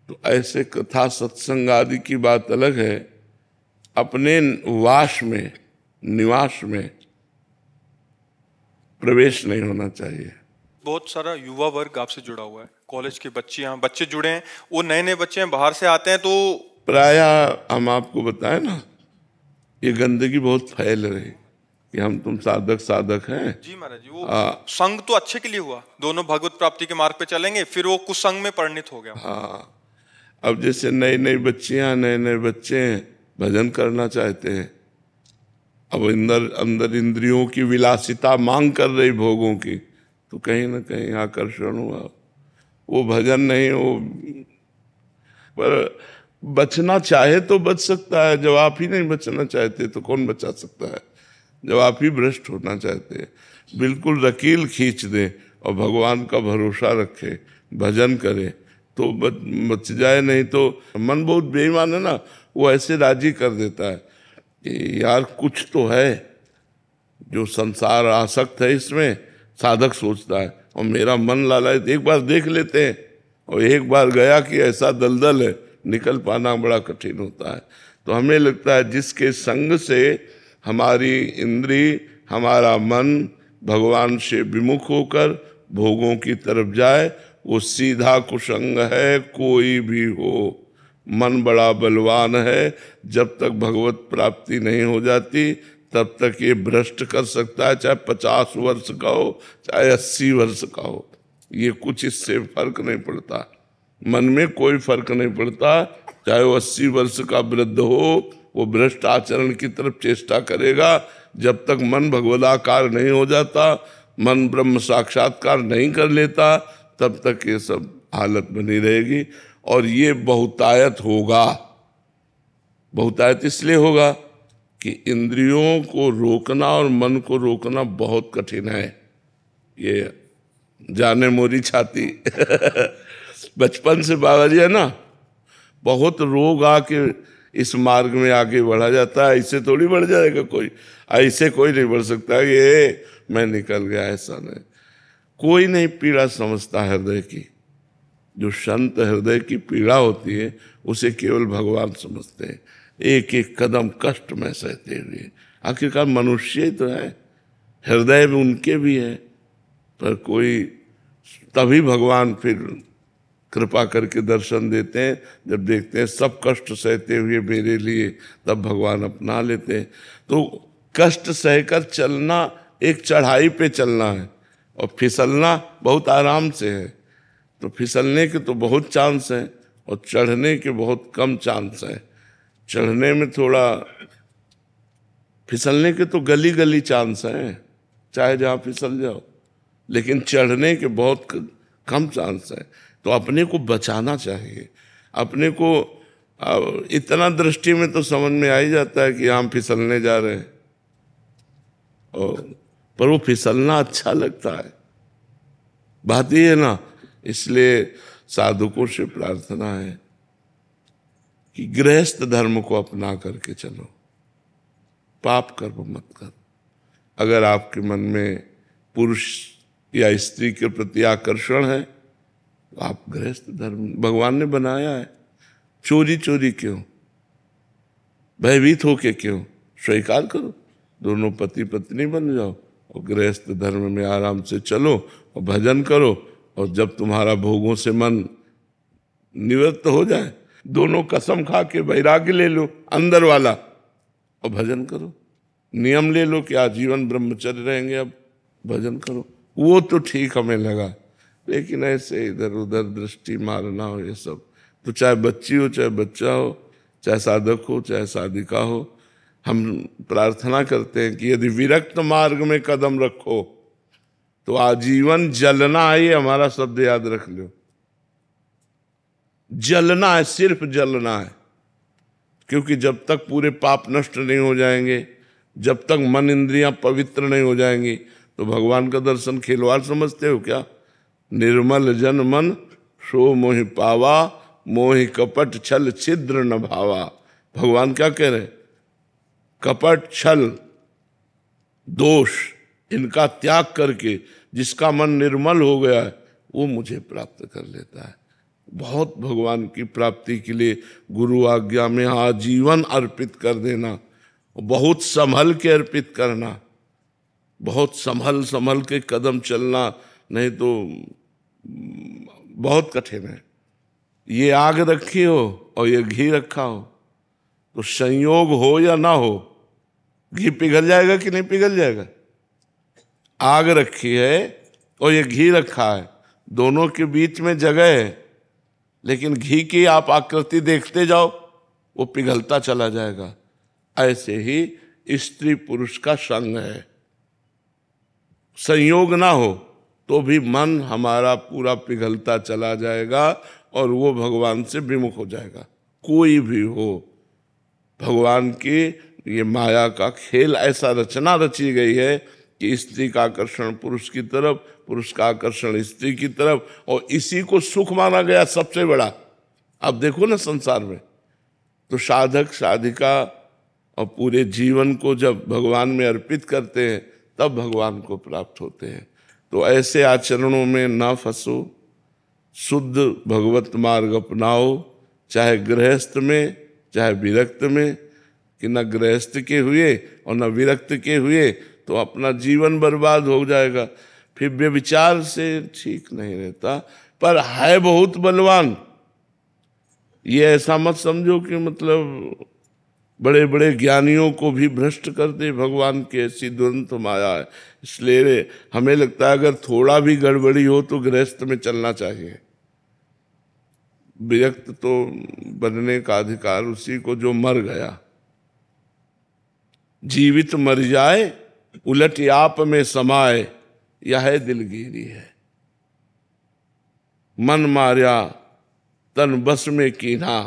तो ऐसे कथा सत्संग आदि की बात अलग है, अपने वास में, निवास में प्रवेश नहीं होना चाहिए। बहुत सारा युवा वर्ग आपसे जुड़ा हुआ है, कॉलेज के बच्चे जुड़े हैं, वो नए नए बच्चे हैं, बाहर से आते हैं, तो प्रायः हम आपको बताएं ना, ये गंदगी बहुत फैल रही कि हम तुम साधक हैं। जी महाराज जी, वो संग तो अच्छे के लिए हुआ, दोनों भगवत प्राप्ति के मार्ग पे चलेंगे, फिर वो कुसंग में परिणित हो गया। हाँ, अब जैसे नई नई बच्चियां, नए नए बच्चे भजन करना चाहते हैं, अब अंदर इंद्रियों की विलासिता मांग कर रही भोगों की, तो कहीं ना कहीं आकर्षण हुआ, वो भजन नहीं हो। पर बचना चाहे तो बच सकता है, जब आप ही नहीं बचना चाहते तो कौन बचा सकता है। जब आप ही भ्रष्ट होना चाहते हैं, बिल्कुल रकील खींच दे और भगवान का भरोसा रखे, भजन करे तो बच जाए। नहीं तो मन बहुत बेईमान है ना, वो ऐसे राजी कर देता है कि यार कुछ तो है जो संसार आसक्त है, इसमें साधक सोचता है, और मेरा मन लालच, एक बार देख लेते हैं, और एक बार गया कि ऐसा दलदल है, निकल पाना बड़ा कठिन होता है। तो हमें लगता है जिसके संग से हमारी इंद्री, हमारा मन भगवान से विमुख होकर भोगों की तरफ जाए, वो सीधा कुसंग है। कोई भी हो, मन बड़ा बलवान है, जब तक भगवत प्राप्ति नहीं हो जाती तब तक ये भ्रष्ट कर सकता है, चाहे 50 वर्ष का हो, चाहे 80 वर्ष का हो, ये कुछ इससे फर्क नहीं पड़ता। मन में कोई फर्क नहीं पड़ता, चाहे वो 80 वर्ष का वृद्ध हो, वो भ्रष्ट आचरण की तरफ चेष्टा करेगा। जब तक मन भगवदाकार नहीं हो जाता, मन ब्रह्म साक्षात्कार नहीं कर लेता, तब तक ये सब हालत बनी रहेगी। और ये बहुतायत होगा। बहुतायत इसलिए होगा कि इंद्रियों को रोकना और मन को रोकना बहुत कठिन है। ये जाने मोरी छाती बचपन से बाबा जी है ना, बहुत रोग आके इस मार्ग में आगे बढ़ा जाता है। ऐसे थोड़ी बढ़ जाएगा कोई, ऐसे कोई नहीं बढ़ सकता ये मैं निकल गया, ऐसा नहीं। कोई नहीं पीड़ा समझता हृदय की, जो संत हृदय की पीड़ा होती है उसे केवल भगवान समझते हैं। एक एक कदम कष्ट में सहते हुए, आखिरकार मनुष्य ही तो है, हृदय में उनके भी है, पर कोई तभी भगवान फिर कृपा करके दर्शन देते हैं जब देखते हैं सब कष्ट सहते हुए मेरे लिए, तब भगवान अपना लेते हैं। तो कष्ट सहकर चलना एक चढ़ाई पे चलना है, और फिसलना बहुत आराम से है। तो फिसलने के तो बहुत चांस हैं और चढ़ने के बहुत कम चांस हैं। चढ़ने में थोड़ा, फिसलने के तो गली गली चांस हैं, चाहे जहाँ फिसल जाओ, लेकिन चढ़ने के बहुत कम चांस हैं। तो अपने को बचाना चाहिए। अपने को इतना दृष्टि में तो समझ में आ ही जाता है कि हम फिसलने जा रहे हैं, और पर वो फिसलना अच्छा लगता है, बात ये है ना। इसलिए साधुकों से प्रार्थना है कि गृहस्थ धर्म को अपना करके चलो, पाप कर्म मत कर। अगर आपके मन में पुरुष या स्त्री के प्रति आकर्षण है तो आप गृहस्थ धर्म भगवान ने बनाया है। चोरी चोरी क्यों, भयभीत होके क्यों, स्वीकार करो, दोनों पति पत्नी बन जाओ और गृहस्थ धर्म में आराम से चलो और भजन करो। और जब तुम्हारा भोगों से मन निवृत्त हो जाए, दोनों कसम खा के वैराग्य ले लो अंदर वाला और भजन करो। नियम ले लो कि आजीवन ब्रह्मचर्य रहेंगे, अब भजन करो। वो तो ठीक हमें लगा, लेकिन ऐसे इधर उधर दृष्टि मारना हो, ये सब तो चाहे बच्ची हो चाहे बच्चा हो, चाहे साधक हो चाहे साधिका हो, हम प्रार्थना करते हैं कि यदि विरक्त मार्ग में कदम रखो तो आजीवन जलना है। ये हमारा शब्द याद रख लो, जलना है, सिर्फ जलना है। क्योंकि जब तक पूरे पाप नष्ट नहीं हो जाएंगे जब तक मन इंद्रियां पवित्र नहीं हो जाएंगी तो भगवान का दर्शन खिलवाड़ समझते हो क्या? निर्मल जन मन सो मोहि पावा, मोहि कपट छल छिद्र न भावा। भगवान क्या कह रहे? कपट छल दोष इनका त्याग करके जिसका मन निर्मल हो गया है वो मुझे प्राप्त कर लेता है। बहुत भगवान की प्राप्ति के लिए गुरु आज्ञा में आजीवन अर्पित कर देना, बहुत संभल के अर्पित करना, बहुत संभल के कदम चलना, नहीं तो बहुत कठिन है। ये आग रखी हो और ये घी रखा हो तो संयोग हो या ना हो घी पिघल जाएगा कि नहीं पिघल जाएगा? आग रखी है और ये घी रखा है, दोनों के बीच में जगह है, लेकिन घी की आप आकृति देखते जाओ वो पिघलता चला जाएगा। ऐसे ही स्त्री पुरुष का संग है, संयोग ना हो तो भी मन हमारा पूरा पिघलता चला जाएगा और वो भगवान से विमुख हो जाएगा। कोई भी हो, भगवान की ये माया का खेल ऐसा रचना रची गई है कि स्त्री का आकर्षण पुरुष की तरफ, पुरुष का आकर्षण स्त्री की तरफ, और इसी को सुख माना गया सबसे बड़ा। अब देखो ना संसार में तो साधक साधिका और पूरे जीवन को जब भगवान में अर्पित करते हैं तब भगवान को प्राप्त होते हैं। तो ऐसे आचरणों में ना फंसो, शुद्ध भगवत मार्ग अपनाओ, चाहे गृहस्थ में चाहे विरक्त में, कि न गृहस्थ के हुए और न विरक्त के हुए तो अपना जीवन बर्बाद हो जाएगा। फिर व्यभिचार से ठीक नहीं रहता, पर है बहुत बलवान। ये ऐसा मत समझो कि मतलब बड़े बड़े ज्ञानियों को भी भ्रष्ट कर दे भगवान की ऐसी दुरंत माया है। इसलिए हमें लगता है अगर थोड़ा भी गड़बड़ी हो तो गृहस्थ में चलना चाहिए। विरक्त तो बनने का अधिकार उसी को जो मर गया। जीवित मर जाए उलट आप में समाए, यह दिलगिरी है। मन मार्या तन बस में कीन्हा,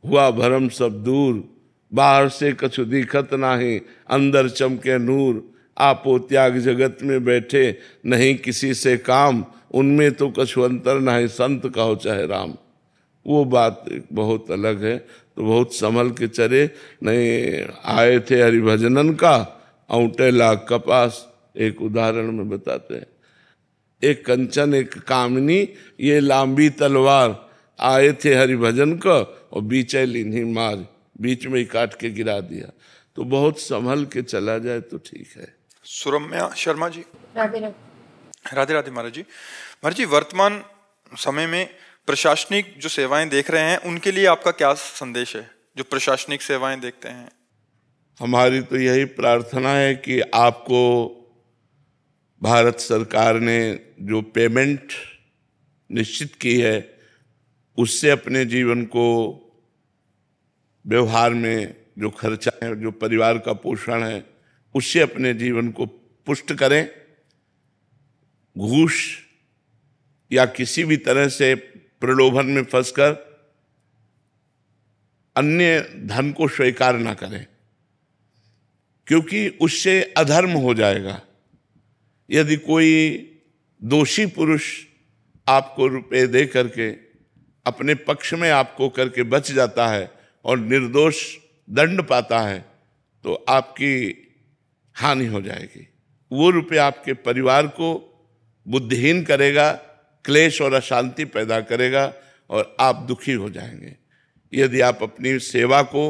हुआ भरम सब दूर, बाहर से कछु दिखत नाही, अंदर चमके नूर। आपो त्याग जगत में बैठे, नहीं किसी से काम, उनमें तो कछु अंतर नहीं, संत कहो चाहे राम। वो बात बहुत अलग है। तो बहुत संभल के चले, नहीं आए थे हरिभजनन का, औंटे लाख कपास। एक उदाहरण में बताते हैं, एक कंचन एक कामिनी, ये लांबी तलवार, आए थे हरिभजन का और बीचे लीन्ही मार, बीच में ही काट के गिरा दिया। तो बहुत संभल के चला जाए तो ठीक है। सुरम्या शर्मा जी। राधे राधे राधे महाराज जी। महाराज जी, वर्तमान समय में प्रशासनिक जो सेवाएं देख रहे हैं उनके लिए आपका क्या संदेश है, जो प्रशासनिक सेवाएं देखते हैं? हमारी तो यही प्रार्थना है कि आपको भारत सरकार ने जो पेमेंट निश्चित की है उससे अपने जीवन को, व्यवहार में जो खर्चा है, जो परिवार का पोषण है, उससे अपने जीवन को पुष्ट करें। घूस या किसी भी तरह से प्रलोभन में फंसकर अन्य धन को स्वीकार ना करें, क्योंकि उससे अधर्म हो जाएगा। यदि कोई दोषी पुरुष आपको रुपए दे करके अपने पक्ष में आपको करके बच जाता है और निर्दोष दंड पाता है तो आपकी हानि हो जाएगी। वो रुपए आपके परिवार को बुद्धिहीन करेगा, क्लेश और अशांति पैदा करेगा और आप दुखी हो जाएंगे। यदि आप अपनी सेवा को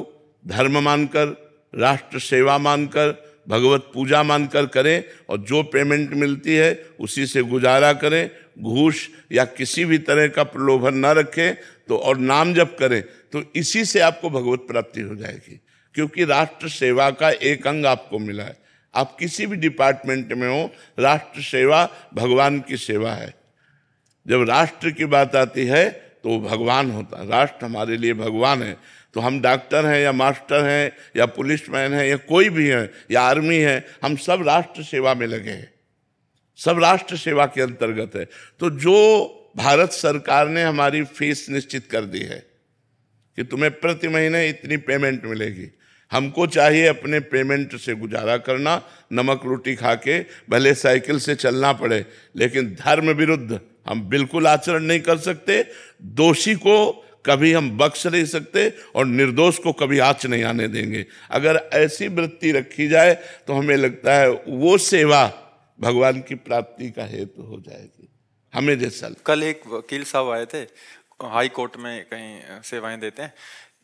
धर्म मानकर, राष्ट्र सेवा मानकर, भगवत पूजा मानकर करें और जो पेमेंट मिलती है उसी से गुजारा करें, घूस या किसी भी तरह का प्रलोभन न रखें तो, और नाम जप करें तो इसी से आपको भगवत प्राप्ति हो जाएगी। क्योंकि राष्ट्र सेवा का एक अंग आपको मिला है। आप किसी भी डिपार्टमेंट में हो, राष्ट्र सेवा भगवान की सेवा है। जब राष्ट्र की बात आती है तो भगवान होता है, राष्ट्र हमारे लिए भगवान है। तो हम डॉक्टर हैं या मास्टर हैं या पुलिसमैन हैं या कोई भी है या आर्मी है, हम सब राष्ट्र सेवा में लगे हैं, सब राष्ट्र सेवा के अंतर्गत है। तो जो भारत सरकार ने हमारी फीस निश्चित कर दी है कि तुम्हें प्रति महीने इतनी पेमेंट मिलेगी, हमको चाहिए अपने पेमेंट से गुजारा करना, नमक रोटी खा के, भले साइकिल से चलना पड़े, लेकिन धर्म विरुद्ध हम बिल्कुल आचरण नहीं कर सकते। दोषी को कभी हम बख्श नहीं सकते और निर्दोष को कभी आँच नहीं आने देंगे। अगर ऐसी वृत्ति रखी जाए तो हमें लगता है वो सेवा भगवान की प्राप्ति का हेतु हो जाएगी। हमें जैसा कल एक वकील साहब आए थे, हाई कोर्ट में कहीं सेवाएं देते हैं,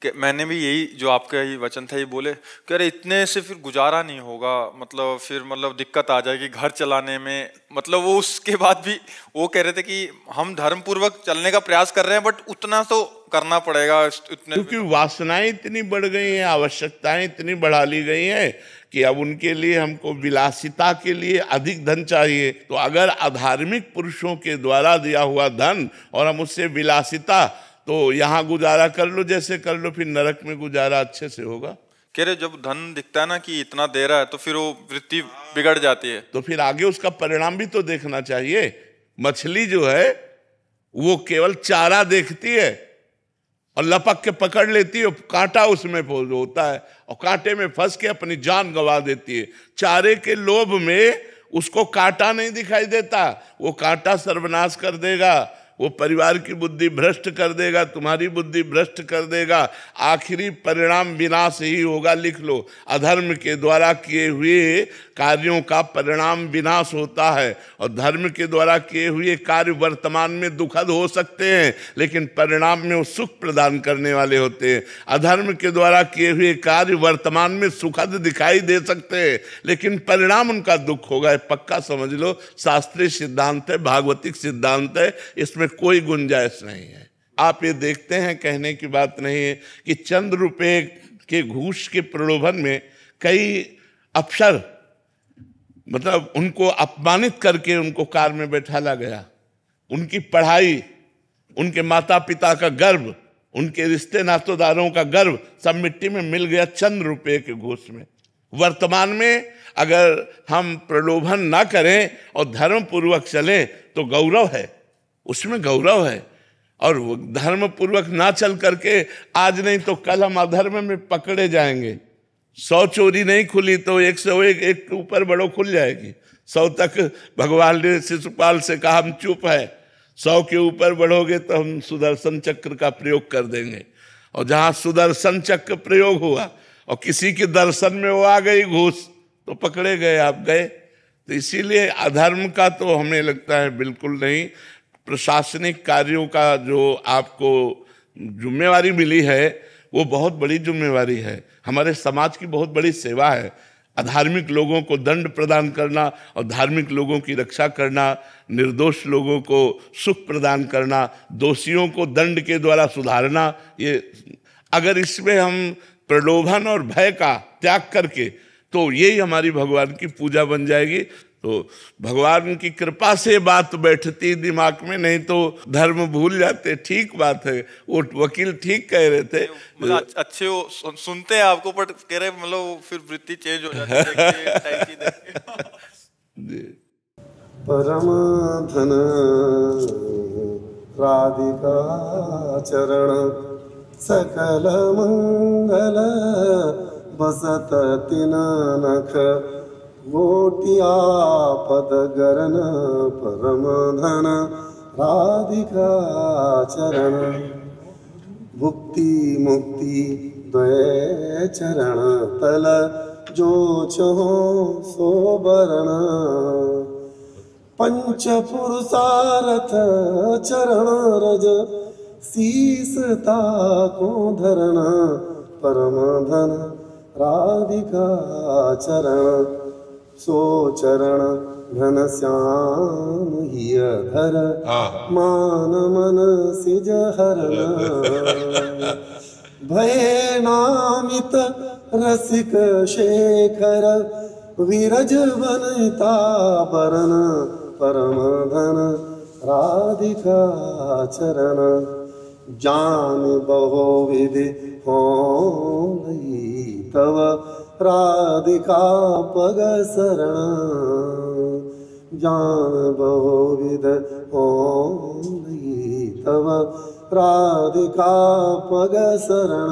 कि मैंने भी यही जो आपका ये वचन था ये बोले कि अरे इतने से फिर गुजारा नहीं होगा, मतलब फिर मतलब दिक्कत आ जाएगी घर चलाने में। मतलब वो उसके बाद भी वो कह रहे थे कि हम धर्म पूर्वक चलने का प्रयास कर रहे हैं, बट उतना तो करना पड़ेगा इतने, क्योंकि वासनाएं इतनी बढ़ गई हैं, आवश्यकताएं इतनी बढ़ा ली गई हैं कि अब उनके लिए हमको विलासिता के लिए अधिक धन चाहिए। तो अगर अधार्मिक पुरुषों के द्वारा दिया हुआ धन और हम उससे विलासिता, तो यहाँ गुजारा कर लो जैसे कर लो, फिर नरक में गुजारा अच्छे से होगा। कह रहे जब धन दिखता है ना कि इतना दे रहा है तो फिर वो वृत्ति बिगड़ जाती है, तो फिर आगे उसका परिणाम भी तो देखना चाहिए। मछली जो है वो केवल चारा देखती है और लपक के पकड़ लेती है, कांटा उसमें होता है और कांटे में फंस के अपनी जान गंवा देती है। चारे के लोभ में उसको कांटा नहीं दिखाई देता, वो कांटा सर्वनाश कर देगा, वो परिवार की बुद्धि भ्रष्ट कर देगा, तुम्हारी बुद्धि भ्रष्ट कर देगा, आखिरी परिणाम विनाश ही होगा। लिख लो, अधर्म के द्वारा किए हुए कार्यों का परिणाम विनाश होता है और धर्म के द्वारा किए हुए कार्य वर्तमान में दुखद हो सकते हैं लेकिन परिणाम में वो सुख प्रदान करने वाले होते हैं। अधर्म के द्वारा किए हुए कार्य वर्तमान में सुखद दिखाई दे सकते हैं लेकिन परिणाम उनका दुख होगा, पक्का समझ लो। शास्त्रीय सिद्धांत है, भागवतिक सिद्धांत है, इसमें कोई गुंजाइश नहीं है। आप ये देखते हैं, कहने की बात नहीं है कि चंद रुपए के घूस के प्रलोभन में कई अफसर, मतलब उनको अपमानित करके उनको कार में बैठाला गया। उनकी पढ़ाई, उनके माता पिता का गर्व, उनके रिश्ते नातेदारों का गर्व सब मिट्टी में मिल गया चंद रुपए के घूस में। वर्तमान में अगर हम प्रलोभन ना करें और धर्म पूर्वक चलें तो गौरव है, उसमें गौरव है। और धर्म पूर्वक ना चल करके आज नहीं तो कल हम अधर्म में पकड़े जाएंगे। 100 चोरी नहीं खुली तो 101 एक के ऊपर बड़ो खुल जाएगी। 100 तक भगवान ने शिशुपाल से कहा हम चुप है, 100 के ऊपर बढ़ोगे तो हम सुदर्शन चक्र का प्रयोग कर देंगे। और जहां सुदर्शन चक्र प्रयोग हुआ और किसी के दर्शन में वो आ गई घूस तो पकड़े गए, आप गए। तो इसीलिए अधर्म का तो हमें लगता है बिल्कुल नहीं। प्रशासनिक कार्यों का जो आपको जिम्मेवारी मिली है वो बहुत बड़ी जिम्मेवारी है, हमारे समाज की बहुत बड़ी सेवा है। अधार्मिक लोगों को दंड प्रदान करना और धार्मिक लोगों की रक्षा करना, निर्दोष लोगों को सुख प्रदान करना, दोषियों को दंड के द्वारा सुधारना, ये अगर इसमें हम प्रलोभन और भय का त्याग करके तो यही हमारी भगवान की पूजा बन जाएगी। तो भगवान की कृपा से बात बैठती दिमाग में, नहीं तो धर्म भूल जाते। ठीक बात है, वो वकील ठीक कह रहे थे। मतलब अच्छे वो सुनते हैं आपको, बट कह रहे मतलब फिर वृत्ति चेंज हो जाती है। परम धन राधिका चरण सकल मंगल बसत तिन नख गोटिया पद गरन परम धन राधिका चरण भुक्ति मुक्ति द्वय चरण तल जो चहो सो बरण पंच पुरुषारथ चरण रज शीसता को धरण परम धन राधिका चरण सो चरण घन श्याम हिय धर मान मन सिज हरण भय नामित रसिक शेखर विरज वनिता बरन परम धन राधिका चरण जान बहु विधि हो तव राधिका पग शरण जान बहुविध हो तव राधिका पग शरण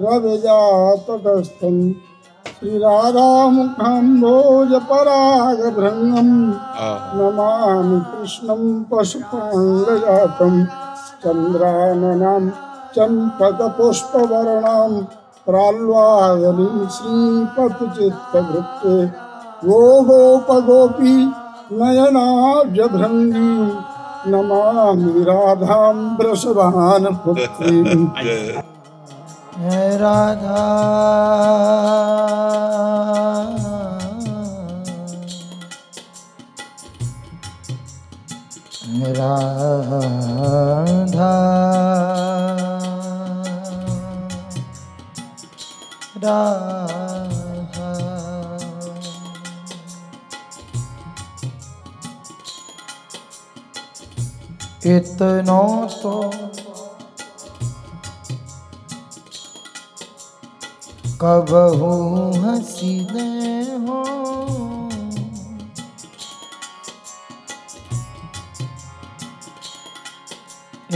रविजातटस्थं श्रीराधामुखाम्भोजपरागभृङ्गं नमामि कृष्णं पशुपाङ्गजातं चन्द्राननां चम्पकपुष्पवर्णां प्राल्वायनीं श्रीपतिचित्तवृत्ते गोपगोपी नयनाब्जभृङ्गीं नमामि राधां वृषभानुपुत्रीम्। राधा राधा राधा इतना तो कबहू हसीने हो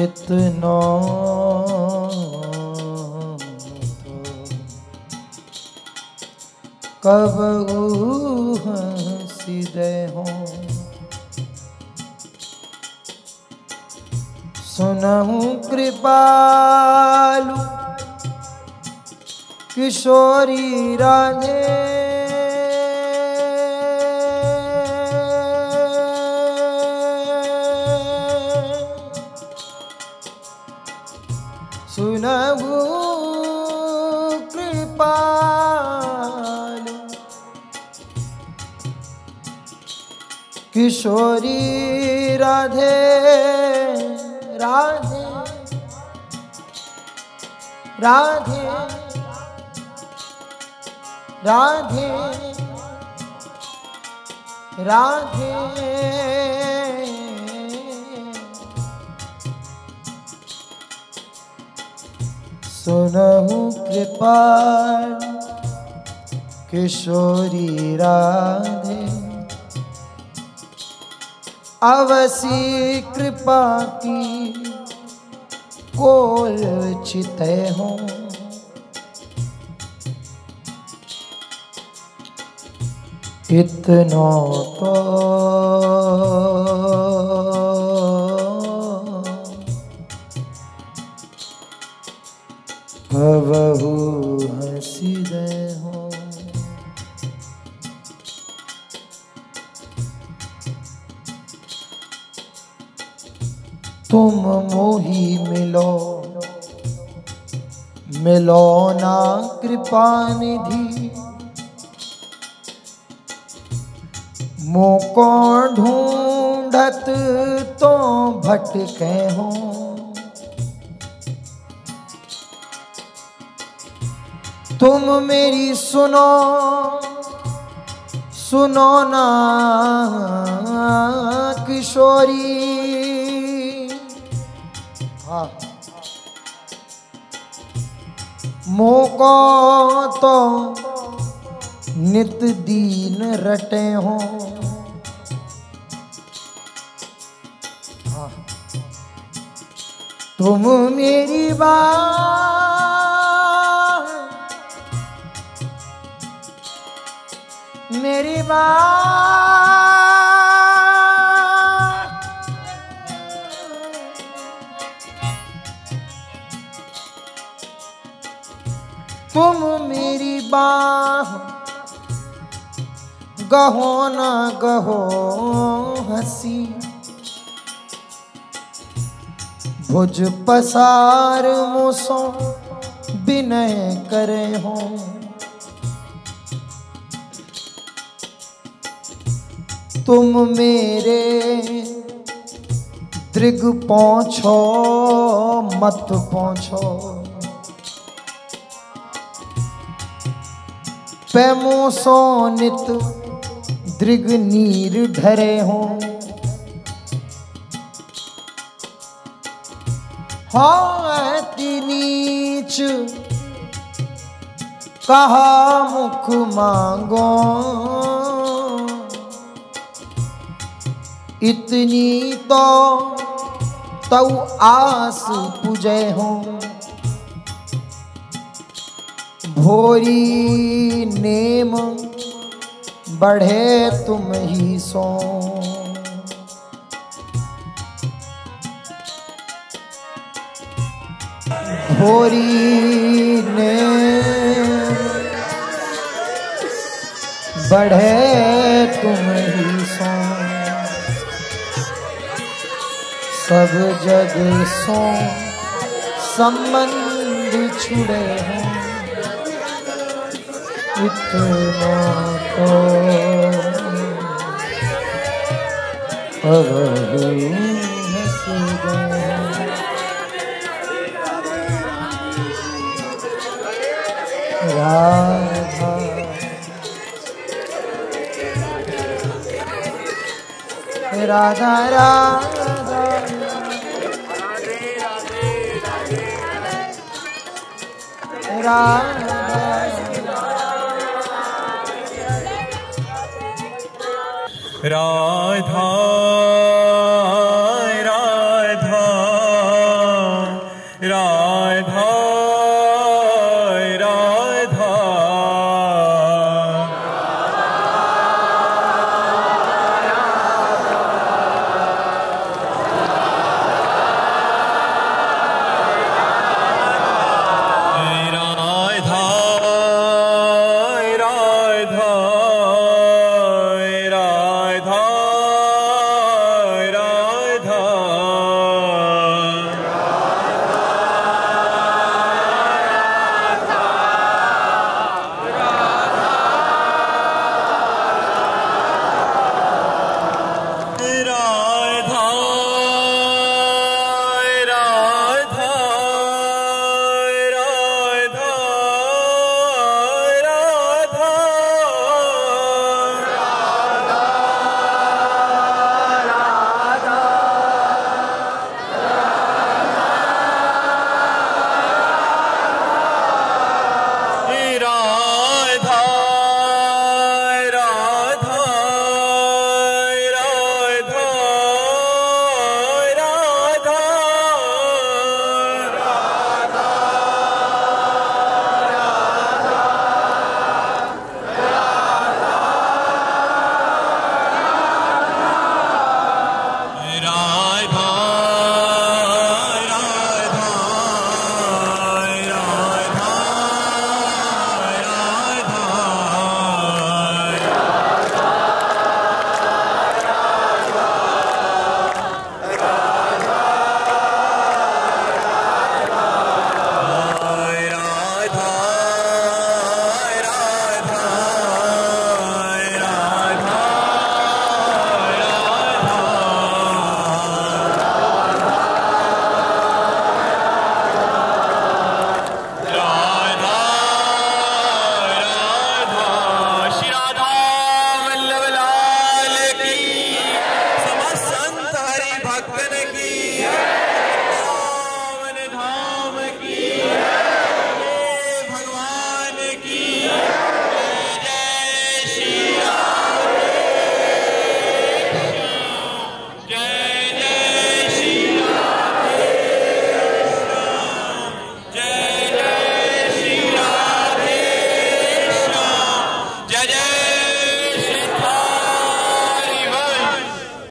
इतना तो कबहू हसीने हो सुनहु कृपालु किशोरी राधे सुनहु कृपालु किशोरी राधे राधे राधे राधे राधे सुनहु कृपाल किशोरी राधे अवसी कृपा की कोल चिते हो इतना तो कबहू हसीदे हो तुम मोही मिलो मिलो ना कृपा निधि मोको ढूंढत तो भटके हो तुम मेरी सुनो सुनो ना किशोरी हाँ मोको तो नित दीन रटे हो हाँ तुम मेरी बात मेरी बात तुम मेरी बात गहो ना गहो हंसी भुज पसार मुसो विनय करे हो तुम मेरे दृग पहुँचो मत पहुँचो पैमो सो नित दृग नीर ढरे हो अति नीच कहा मुख मांगो इतनी तो तऊ आस पूजे हो भोरी नेम बढ़े तुम ही सो। भोरी नेम बढ़े तुम ही सो। सब जग सो संबंध छुड़े हैं, इतना तो अब हंस गए। राधा राधा राधा राधा राधा राधा